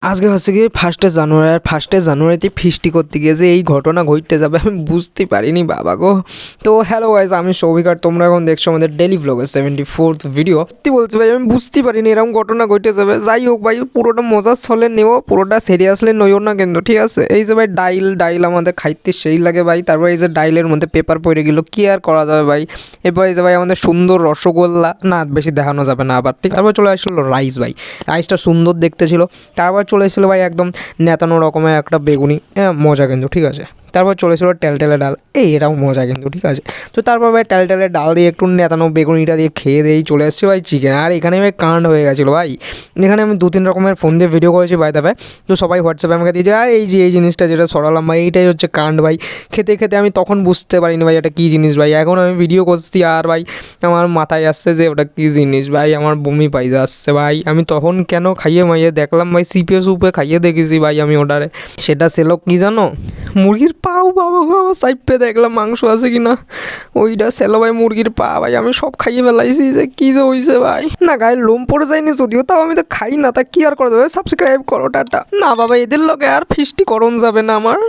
আজকে হচ্ছে গিয়ে 1 জানুয়ারি, আর 1 জানুয়ারিতে ফিস্টি করতে গিয়ে যে এই ঘটনা ঘটতে যাবে আমি বুঝতে পারিনি বাবা গো। তো হ্যালো গাইজ, আমি সৌভিক আর তোমরা এখন দেখছো আমাদের ডেলি ভ্লগের 74th ভিডিও। সত্যি বলছি ভাই, আমি বুঝতে পারিনি এরকম ঘটনা ঘটে যাবে। যাই হোক ভাই, পুরোটা মজার ছলে নেও, পুরোটা সিরিয়াসলি নইও না কিন্তু, ঠিক আছে? এই যে ভাই ডাইল আমাদের খাইতে সেই লাগে ভাই। তারপর এই যে ডাইলের মধ্যে পেপার পড়ে গেল, কি আর করা যাবে ভাই। এরপর এই যে ভাই আমাদের সুন্দর রসগোল্লা, না বেশি দেখানো যাবে না আবার, ঠিক। তারপর চলে আসলো রাইস ভাই, রাইসটা সুন্দর দেখতে ছিল। তারপর চলে এসেছিলো ভাই একদম নেতানো রকমের একটা বেগুনি, হ্যাঁ মজা কিন্তু, ঠিক আছে। তারপর চলেছিল টেলটেলে ডাল, এটাও মজা কিন্তু, ঠিক আছে। তো তারপর ভাই টেলটেলে ডাল দিয়ে একটু নেতানো বেগুনিটা দিয়ে খেয়ে দিয়েই চলে এসেছি ভাই চিকেন। আর এখানে ভাই কাণ্ড হয়ে গেছিলো ভাই। এখানে আমি 2-3 রকমের ফোন দিয়ে ভিডিও করেছি ভাই দাবে। তো সবাই হোয়াটসঅ্যাপে আমাকে দিয়েছে, আর এই জিনিসটা যেটা সরালাম ভাই, এইটাই হচ্ছে কাণ্ড ভাই। খেতে খেতে আমি তখন বুঝতে পারিনি ভাই এটা কী জিনিস ভাই। এখন আমি ভিডিও করছি আর ভাই আমার মাথায় আসছে যে ওটা কী জিনিস ভাই, আমার বমি পাইতে আসছে ভাই। আমি তখন কেন খাইয়ে মাইয়ে দেখলাম ভাই, সিপে সুপে খাইয়ে দেখেছি ভাই আমি ওটারে। সেটা ছিল কি জানো, মুরগির পাও। বাবা গো, আবার সাইপে দেখলাম মাংস আছে কি না। ওইটা ছিল ভাই মুরগির পা ভাই। আমি সব খাইয়ে ফেলাইছি, যে কী যে হয়েছে ভাই। না গায়ে লোম পড়ে যায়নি যদিও, তাও আমি তো খাই না, তা কি আর করে দেবে। সাবস্ক্রাইব করো, টাটা। না বাবা, এদের লগে আর ফিস্টি করণ যাবে না আমার।